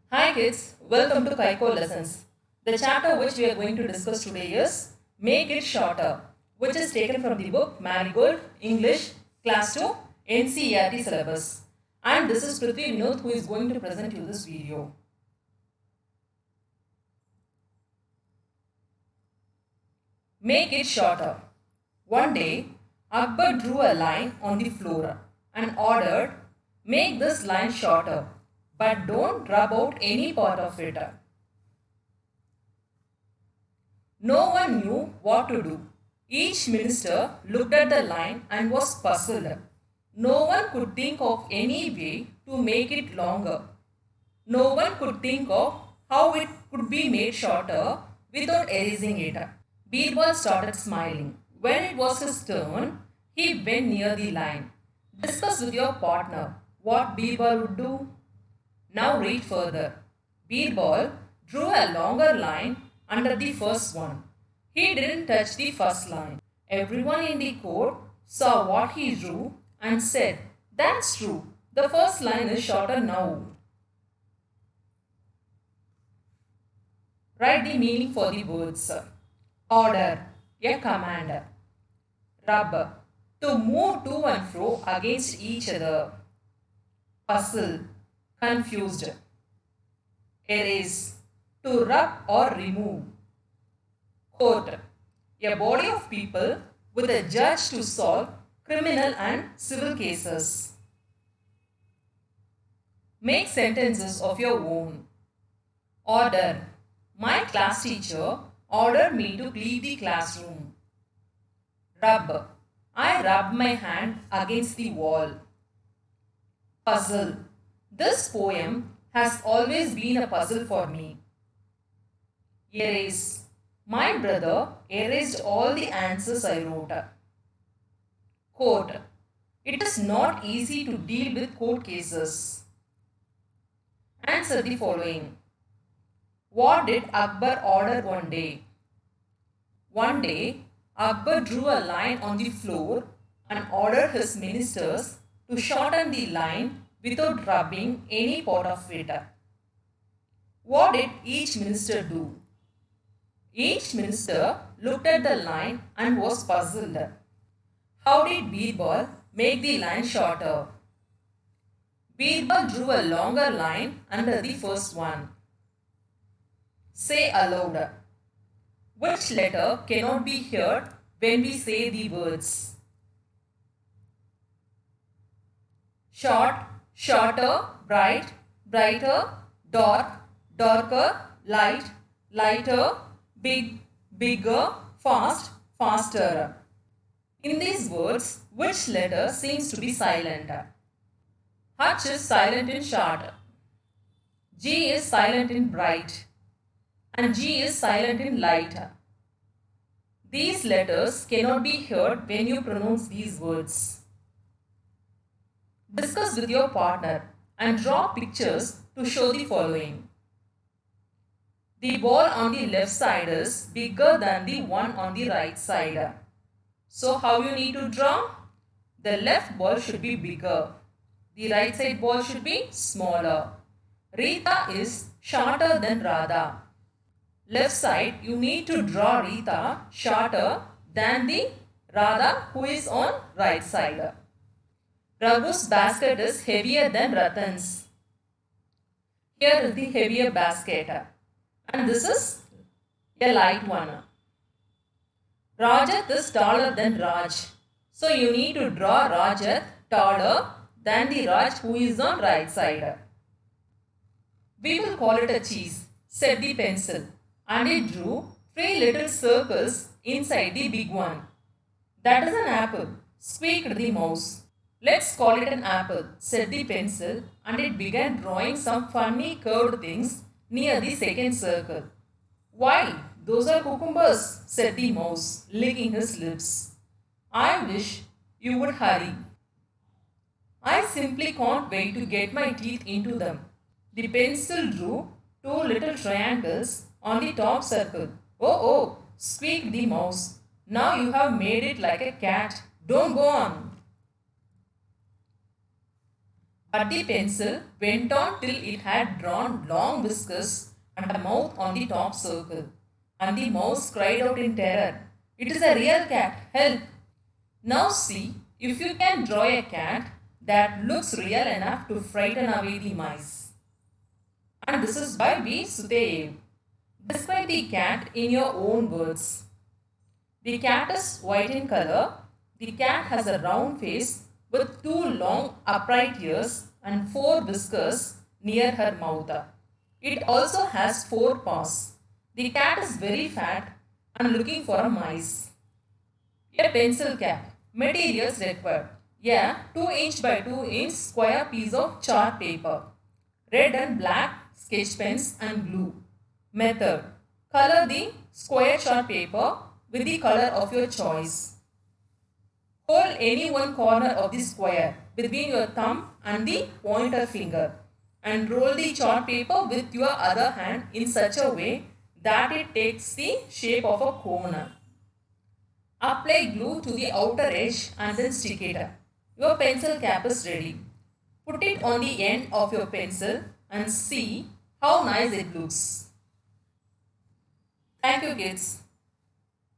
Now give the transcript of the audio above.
Hi kids, welcome to Kaiko Lessons. The chapter which we are going to discuss today is Make It Shorter, which is taken from the book Marigold, English, Class 2, NCERT syllabus. And this is Prithvi Vinod who is going to present you this video. Make it shorter. One day, Akbar drew a line on the floor and ordered, Make this line shorter, but don't rub out any part of it. No one knew what to do. Each minister looked at the line and was puzzled. No one could think of any way to make it longer. No one could think of how it could be made shorter without erasing it. Birbal started smiling. When it was his turn, he went near the line. Discuss with your partner what Birbal would do. Now read further. Birbal drew a longer line under the first one. He didn't touch the first line. Everyone in the court saw what he drew and said, That's true. The first line is shorter now. Write the meaning for the words. Order, a command. Rub, to move to and fro against each other. Puzzle, confused. Erase, to rub or remove. Court, a body of people with a judge to solve criminal and civil cases. Make sentences of your own. Order, my class teacher ordered me to leave the classroom. Rub, I rubbed my hand against the wall. Puzzle, this poem has always been a puzzle for me. Erase, my brother erased all the answers I wrote. Court, it is not easy to deal with court cases. Answer the following. What did Akbar order one day? One day, Akbar drew a line on the floor and ordered his ministers to shorten the line without rubbing any part of it. What did each minister do? Each minister looked at the line and was puzzled. How did Birbal make the line shorter? Birbal drew a longer line under the first one. Say aloud. Which letter cannot be heard when we say the words? Short, shorter, bright, brighter, dark, darker, light, lighter, big, bigger, fast, faster. In these words, which letter seems to be silent? H is silent in short. G is silent in bright. And G is silent in light. These letters cannot be heard when you pronounce these words. Discuss with your partner and draw pictures to show the following. The ball on the left side is bigger than the one on the right side. So how you need to draw? The left ball should be bigger. The right side ball should be smaller. Rita is shorter than Radha. Left side, you need to draw Rita shorter than the Radha who is on right side. Raghu's basket is heavier than Ratan's. Here is the heavier basket. And this is a light one. Rajat is taller than Raj. So you need to draw Rajat taller than the Raj who is on right side. We will call it a cheese, said the pencil, and it drew 3 little circles inside the big one. That is an apple, squeaked the mouse. Let's call it an apple, said the pencil, and it began drawing some funny curved things near the second circle. Why, those are cucumbers, said the mouse, licking his lips. I wish you would hurry. I simply can't wait to get my teeth into them. The pencil drew 2 little triangles on the top circle. Oh, squeaked the mouse. Now you have made it like a cat. Don't go on. But the pencil went on till it had drawn long whiskers and a mouth on the top circle. And the mouse cried out in terror, "It is a real cat, help!" Now see if you can draw a cat that looks real enough to frighten away the mice. And this is by V. Sudev. Describe the cat in your own words. The cat is white in color. The cat has a round face with two long upright ears and four whiskers near her mouth. It also has four paws. The cat is very fat and looking for a mice. A pencil cap. Materials required. A 2" by 2" square piece of chart paper. Red and black sketch pens and glue. Method. Color the square chart paper with the color of your choice. Hold any one corner of the square between your thumb and the pointer finger and roll the chart paper with your other hand in such a way that it takes the shape of a cone. Apply glue to the outer edge and then stick it. Your pencil cap is ready. Put it on the end of your pencil and see how nice it looks. Thank you, kids.